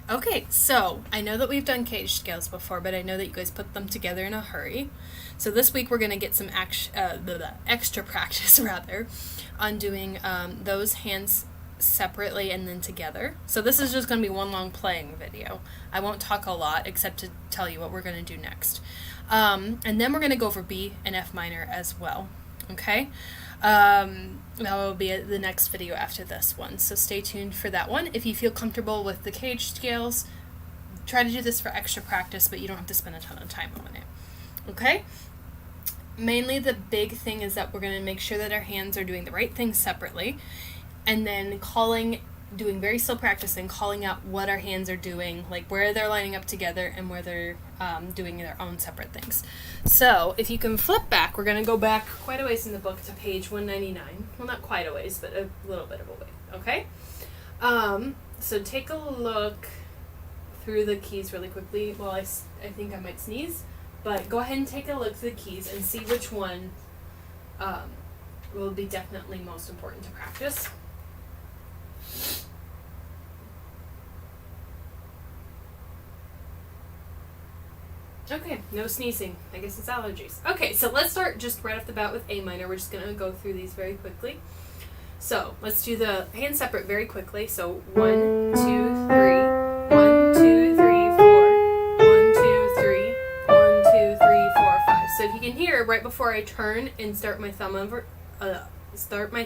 Okay, so I know that we've done caged scales before, but I know that you guys put them together in a hurry. So this week we're going to get some extra practice rather on doing those hands separately and then together. So this is just going to be one long playing video. I won't talk a lot except to tell you what we're going to do next. And then we're going to go over B and F minor as well. Okay? That will be the next video after this one, so stay tuned for that one. If you feel comfortable with the caged scales, try to do this for extra practice, but you don't have to spend a ton of time on it. Okay? Mainly the big thing is that we're going to make sure that our hands are doing the right things separately, and then doing very slow practice and calling out what our hands are doing, like where they're lining up together and where they're doing their own separate things. So if you can flip back, we're going to go back quite a ways in the book to page 199. Well, not quite a ways, but a little bit of a way. Okay? So take a look through the keys really quickly. Well, I think I might sneeze, but go ahead and take a look through the keys and see which one will be definitely most important to practice. Okay, no sneezing. I guess it's allergies. Okay, so let's start just right off the bat with A minor. We're just going to go through these very quickly. So let's do the hands separate very quickly. So 1, 2, 3, 1, 2, 3, 4, 1, 2, 3, 1, 2, 3, 4, 5. So if you can hear right before I turn and start my thumb over,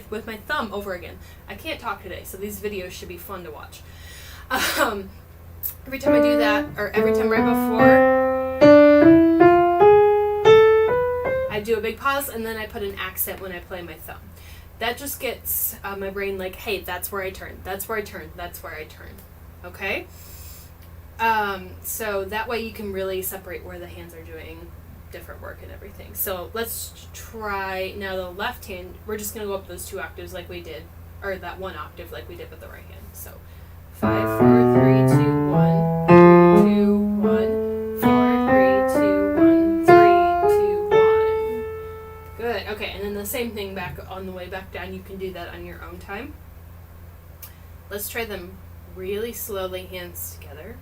with my thumb over again. I can't talk today, so these videos should be fun to watch. Every time I do that, or every time right before, I do a big pause and then I put an accent when I play my thumb. That just gets my brain like, hey, that's where I turn, that's where I turn, that's where I turn. Okay? So that way you can really separate where the hands are doing different work and everything. So let's try now the left hand. We're just going to go up those 2 octaves like we did, or that 1 octave like we did with the right hand. So 5, 4, 3, 2, 1, 2, 1, 4, 3, 2, 1, 3, 2, 1. Good. Okay, and then the same thing back on the way back down. You can do that on your own time. Let's try them really slowly, hands together.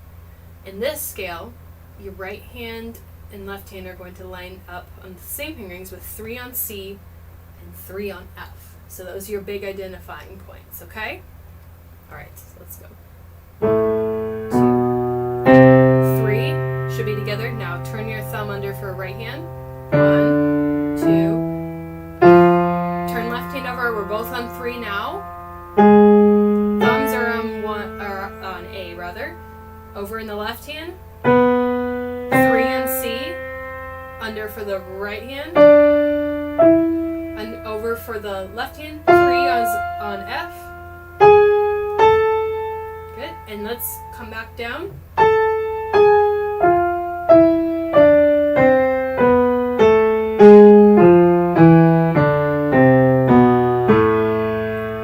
In this scale, your right hand and left hand are going to line up on the same fingerings with 3 on C and 3 on F. So those are your big identifying points, okay? Alright, so let's go. 2, 3 should be together. Now turn your thumb under for right hand. 1, 2. Turn left hand over. We're both on 3 now. Thumbs are on A rather. Over in the left hand. 3 on C, under for the right hand, and over for the left hand, 3 on F. Good, and let's come back down.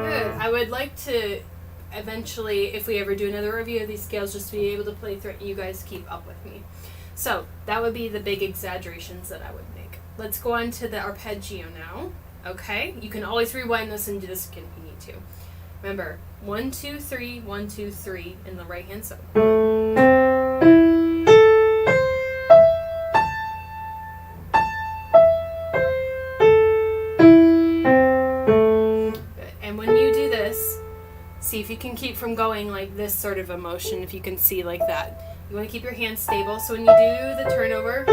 Good, I would like to eventually, if we ever do another review of these scales, just to be able to play through it, you guys keep up with me. So that would be the big exaggerations that I would make. Let's go on to the arpeggio now. Okay, you can always rewind this and do this again if you need to. Remember, 1, 2, 3, 1, 2, 3 in the right hand. So and when you do this, see if you can keep from going like this sort of a motion, if you can see like that. You want to keep your hand stable, so when you do the turnover,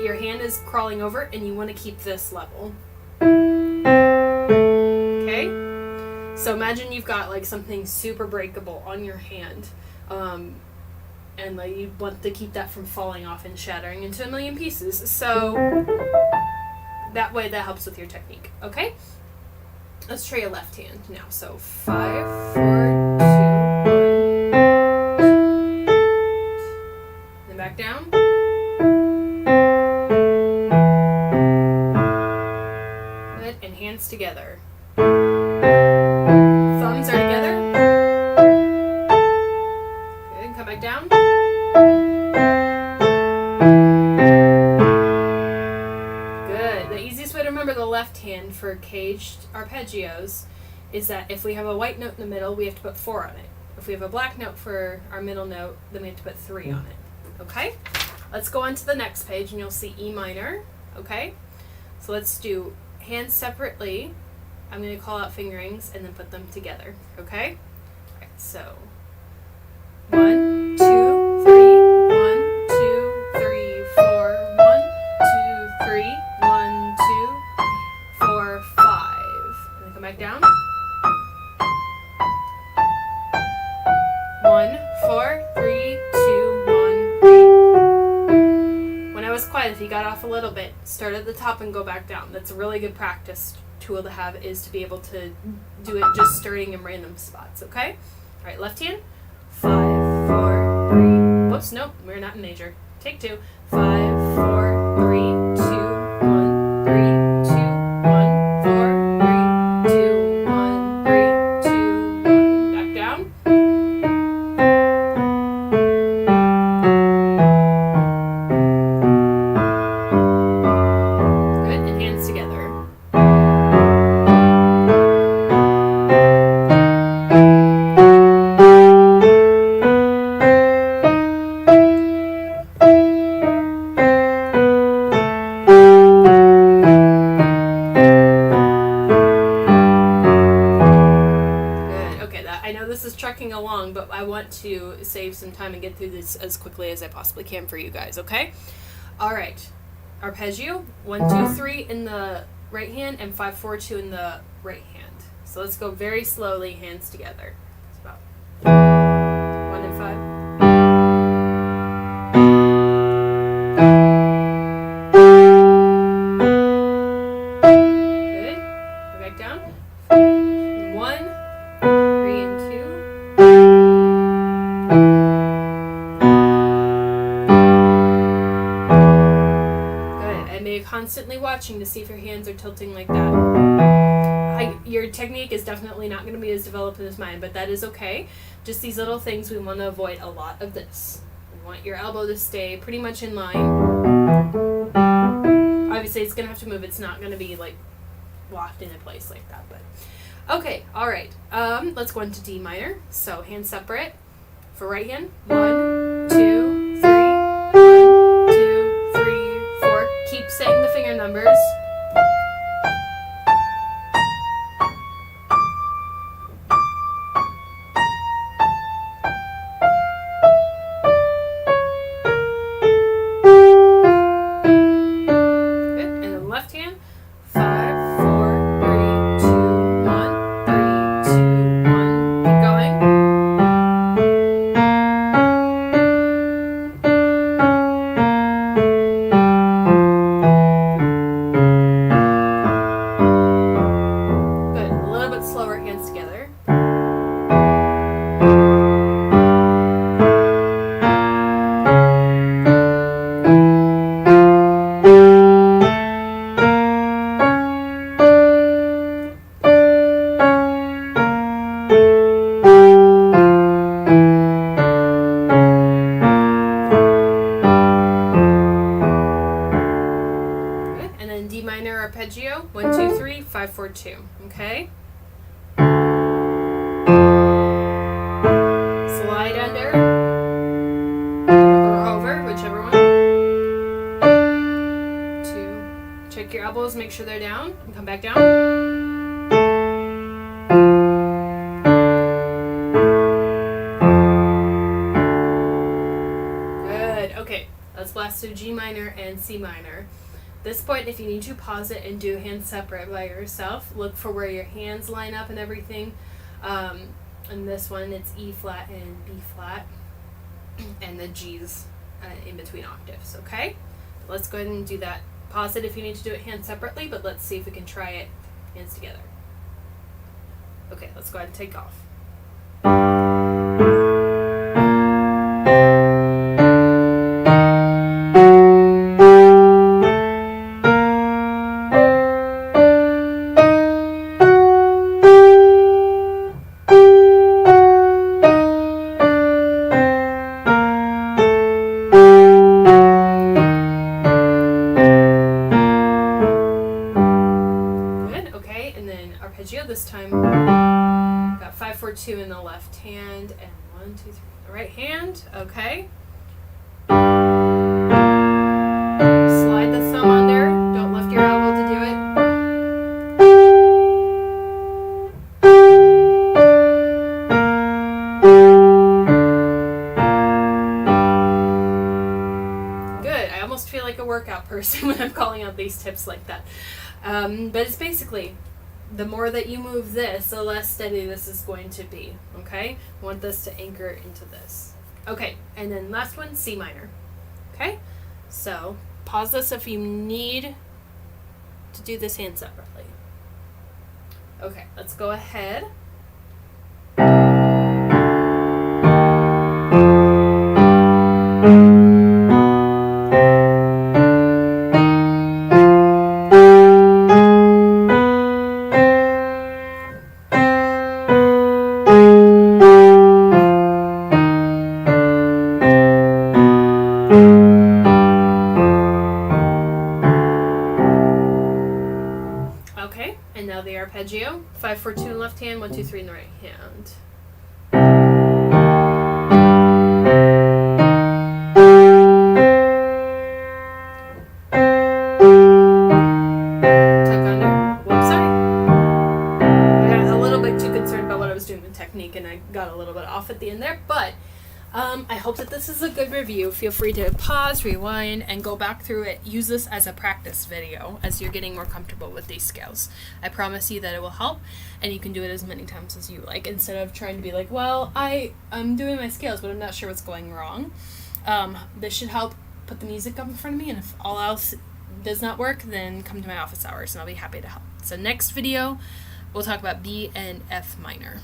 your hand is crawling over, and you want to keep this level. Okay? So imagine you've got like something super breakable on your hand, and like you want to keep that from falling off and shattering into a million pieces. So that way that helps with your technique. Okay? Let's try your left hand now. So 5, 4, 2, 1. Then back down. Good. And hands together. Thumbs are together. Good. Come back down. Good. The easiest way to remember the left hand for caged arpeggios is that if we have a white note in the middle, we have to put 4 on it. If we have a black note for our middle note, then we have to put 3 on it. Okay? Let's go on to the next page and you'll see E minor. Okay? So let's do hands separately. I'm going to call out fingerings and then put them together. Okay? Alright, so 1, 2, 3, 1, 2, 3, 4, 1, 2, 3, 1, 2, 4, 5. And then come back down. 1, 4, 3, 2, 1, 3. When I was quiet, if you got off a little bit, start at the top and go back down. That's a really good practice tool to have, is to be able to do it just starting in random spots, okay? All right, left hand. 5, 4, 3. Whoops, nope, we're not in major. Take 2. 5, 4, 3, 2, 1, 3, 2, 1, 4, 3, 2, 1, 3, 2, 1. Back down. Good, and hands together. Trucking along, but I want to save some time and get through this as quickly as I possibly can for you guys, okay? All right. Arpeggio, 1, 2, 3 in the right hand and 5, 4, 2 in the right hand. So let's go very slowly, hands together. It's about 1 and 5. Good. Go back down. 1, 3 and 2. Constantly watching to see if your hands are tilting like that. Your technique is definitely not going to be as developed as mine, but that is okay. Just these little things, we want to avoid a lot of this. We want your elbow to stay pretty much in line. Obviously, it's going to have to move. It's not going to be like locked into place like that. But okay, all right. Let's go into D minor. So hands separate for right hand. 1, 2, 3. 1, 2, 3, 4. Keep saying the finger numbers. Good. And then left hand. 5, 4, 3, 2, 1, 3, 2, 1. Keep going. Arpeggio, 1, 2, 3, 5, 4, 2. Okay? Slide under or over, whichever one. 2. Check your elbows, make sure they're down, and come back down. Good. Okay, let's blast through G minor and C minor. This point, if you need to pause it and do hands separate by yourself, look for where your hands line up and everything. And this one, it's E flat and B flat, and the G's in between octaves, okay? Let's go ahead and do that. Pause it if you need to do it hands separately, but let's see if we can try it hands together. Okay, let's go ahead and take off. Arpeggio this time. Got 5, 4, 1, 2, 3. The right hand, okay. Slide the thumb under. Don't lift your elbow to do it. Good. I almost feel like a workout person when I'm calling out these tips like that. But it's basically, the more that you move this, the less steady this is going to be, okay? I want this to anchor into this. Okay, and then last one, C minor, okay? So, pause this if you need to do this hand separately. Okay, let's go ahead. Okay, and now the arpeggio. 5, 4, 2 in the left hand, 1, 2, 3 in the right hand. Tuck under. Whoops, sorry. I got a little bit too concerned about what I was doing with technique, and I got a little bit off at the end there, but I hope that this is a good review. Feel free to pause, rewind, and go back through it. Use this as a practice video as you're getting more comfortable with these scales. I promise you that it will help, and you can do it as many times as you like, instead of trying to be like, well, I'm doing my scales, but I'm not sure what's going wrong. This should help put the music up in front of me, and if all else does not work, then come to my office hours, and I'll be happy to help. So next video, we'll talk about B and F minor.